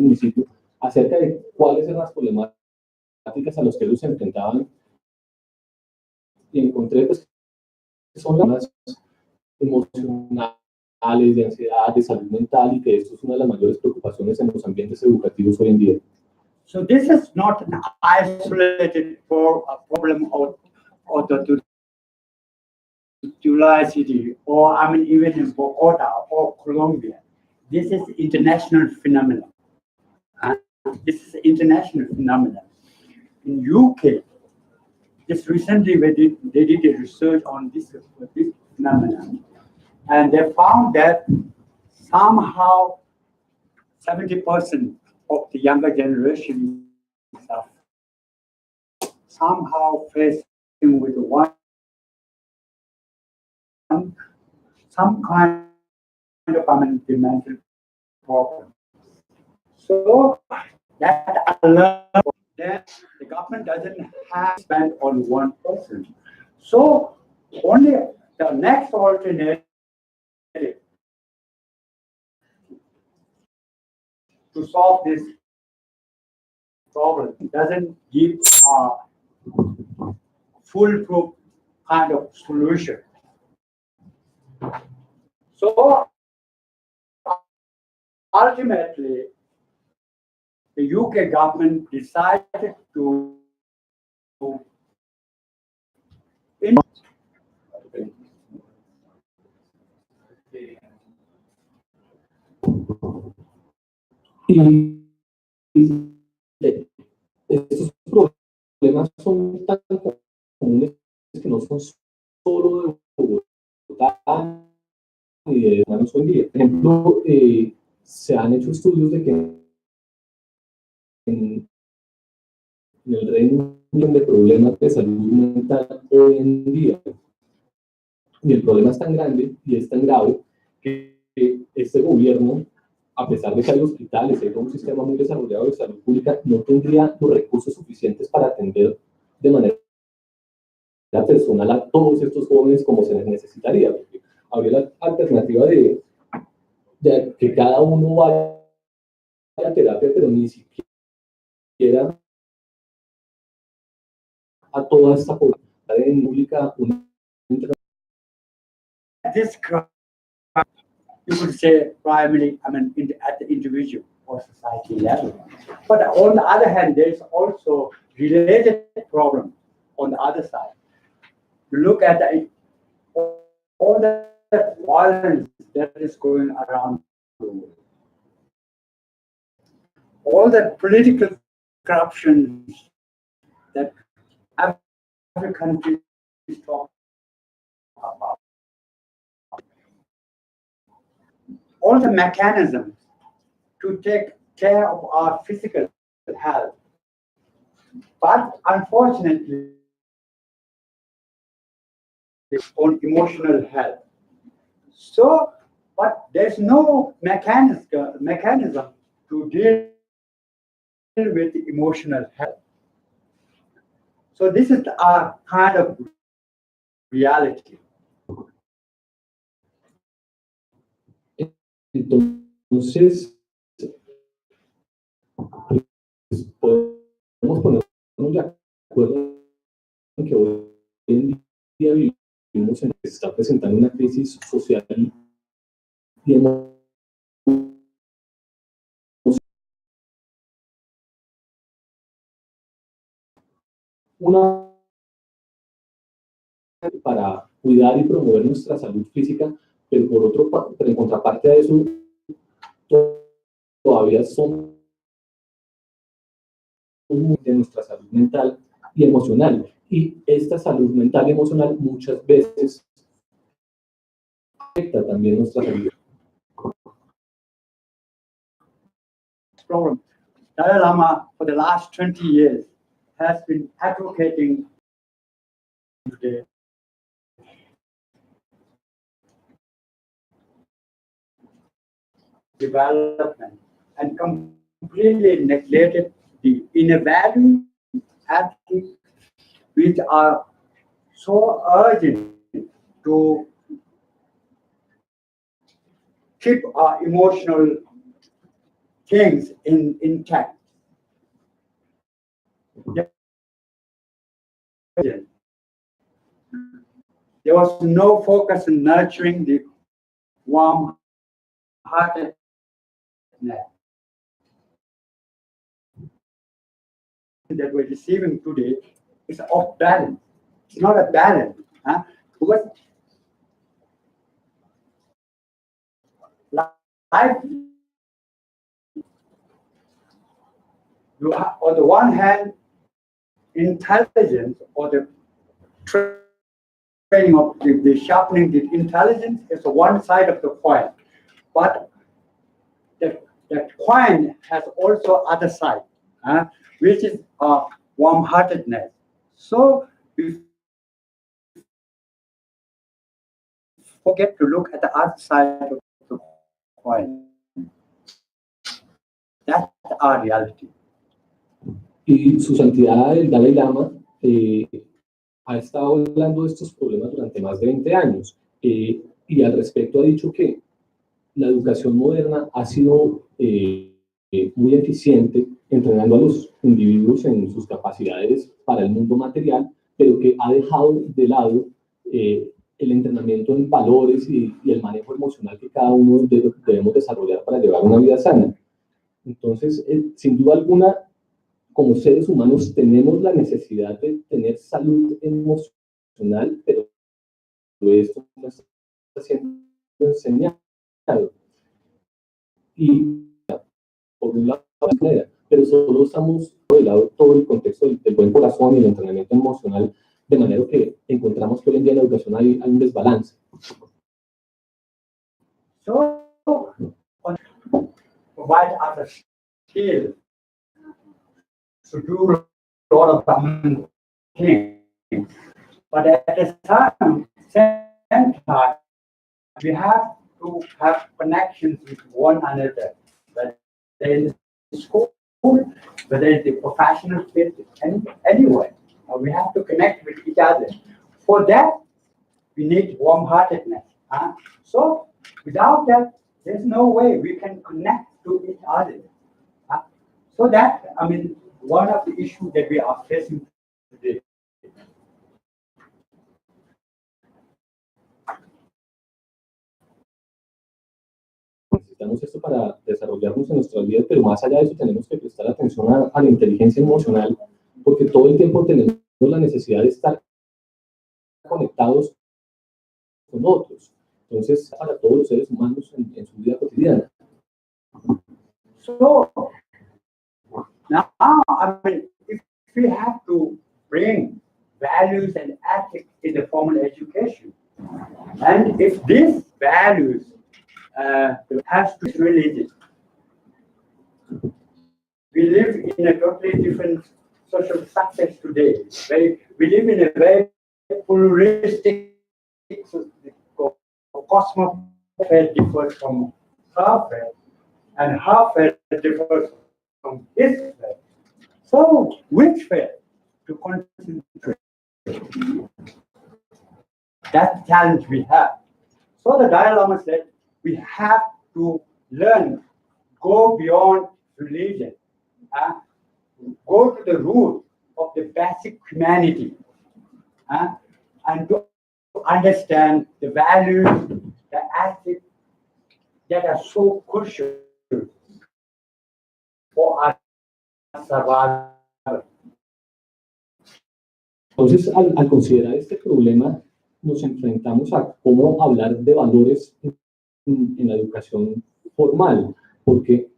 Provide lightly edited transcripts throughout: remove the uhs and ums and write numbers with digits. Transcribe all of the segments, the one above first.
municipio acerca de cuáles eran las problemáticas a las que ellos se enfrentaban, y encontré pues, que son las emocionales, de ansiedad, de salud mental, y que esto es una de las mayores preocupaciones en los ambientes educativos hoy en día. So this is not an isolated problem of the Dalái city, or I mean even in Bogota or Colombia. This is international phenomenon. This is international phenomenon. In UK, just recently they did a research on this phenomenon, and they found that somehow 70% of the younger generation are somehow facing with some kind of mental problem. So that alone, then the government doesn't have to spend on one person. So only the next alternative to solve this problem doesn't give a foolproof kind of solution. So ultimately, the UK government decided to Estos problemas son tan comunes que no son solo de Bogotá y de humanos hoy en día. Por ejemplo, se han hecho estudios de que en el Reino Unido de problemas de salud mental hoy en día. Y el problema es tan grande y es tan grave que este gobierno, a pesar de que hay hospitales, hay un sistema muy desarrollado de salud pública, no tendría los recursos suficientes para atender de manera personal a todos estos jóvenes como se les necesitaría. Porque habría la alternativa de que cada uno vaya a terapia, pero ni siquiera a toda esta población pública. This crime, you could say primarily, I mean, at the individual or society level. But on the other hand, there is also related problem on the other side. You look at all the violence that is going around the world, all the political corruption that every country is talking about, all the mechanisms to take care of our physical health. But unfortunately, on emotional health. So, but there's no mechanism to deal with the emotional health. So this is our kind of reality. Entonces, podemos ponernos de acuerdo en que hoy en día vivimos en que se está presentando una crisis social y una para cuidar y promover nuestra salud física, pero en contraparte a eso, todavía somos de nuestra salud mental y emocional. Y esta salud mental y emocional muchas veces afecta también nuestra salud. Problem. Dalai Lama, for the last 20 years, has been advocating the development and completely neglected the inner values, ethics, which are so urgent to keep our emotional things intact. There was no focus on nurturing the warm-heartedness. That we're receiving today is off balance. It's not a balance, because life, you have, on the one hand, intelligence or the training of the sharpening the intelligence is one side of the coin, but the coin has also other side, which is warm-heartedness. So we forget to look at the other side of the coin. That's our reality. Y su santidad, el Dalai Lama, ha estado hablando de estos problemas durante más de 20 años y al respecto ha dicho que la educación moderna ha sido muy eficiente entrenando a los individuos en sus capacidades para el mundo material, pero que ha dejado de lado el entrenamiento en valores y el manejo emocional que cada uno debemos desarrollar para llevar una vida sana. Entonces, sin duda alguna, como seres humanos tenemos la necesidad de tener salud emocional, pero esto no está siendo enseñado. Y por un lado, pero solo estamos de lado todo el contexto del buen corazón y el entrenamiento emocional, de manera que encontramos que hoy en día en la educación hay un desbalance. So, provide other skills to do a lot of things, but at the same time, we have to have connections with one another, whether in school, whether in the professional field, anywhere. We have to connect with each other. For that, we need warm-heartedness. So, without that, there's no way we can connect to each other. So that, I mean, one of the issues that we are facing today. Necesitamos esto para desarrollarnos en nuestras vidas, pero más allá de eso tenemos que prestar atención a la inteligencia emocional, porque todo el tiempo tenemos la necesidad de estar conectados con otros. Entonces, para todos los seres humanos en su vida cotidiana. So, now, I mean, if we have to bring values and ethics in the formal education, and if these values has to be religion, we live in a totally different social structure today. We live in a very pluralistic cosmos faith differs from her faith, and her faith differs from his faith. So, which faith to concentrate? That's the challenge we have. So the Dalai Lama said, we have to learn, go beyond religion, go to the root of the basic humanity, and to understand the values, the ethics that are so crucial for our survival. Entonces, al considerar este problema, nos enfrentamos a cómo hablar de valores en la educación formal, porque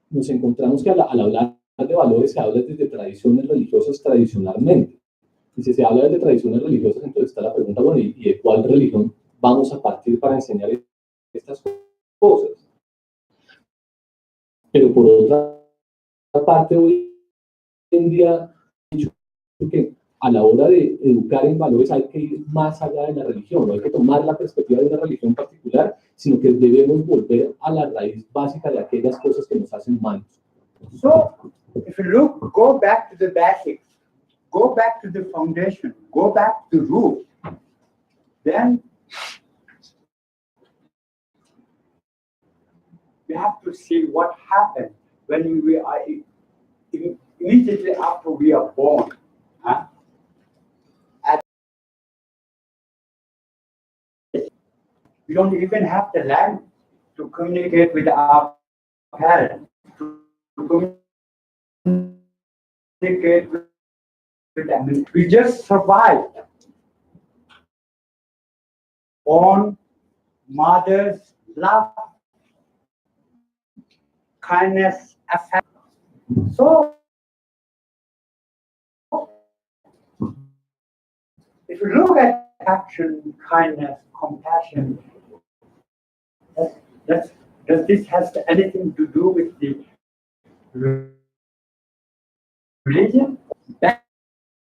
nos encontramos que al hablar de valores se habla desde tradiciones religiosas tradicionalmente. Y si se habla de tradiciones religiosas, entonces está la pregunta, bueno, ¿y de cuál religión vamos a partir para enseñar estas cosas? Pero por otra parte, hoy en día, que a la hora de educar en valores hay que ir más allá de la religión, no hay que tomar la perspectiva de una religión particular, sino que debemos volver a la raíz básica de aquellas cosas que nos hacen humanos. So, if you look, go back to the basics, go back to the foundation, go back to the root, then you have to see what happened when we are immediately after we are born. Huh? We don't even have the language to communicate with our parents, to communicate with them. We just survived on mother's love, kindness, affection. So, if you look at action, kindness, compassion, does this has anything to do with the religion?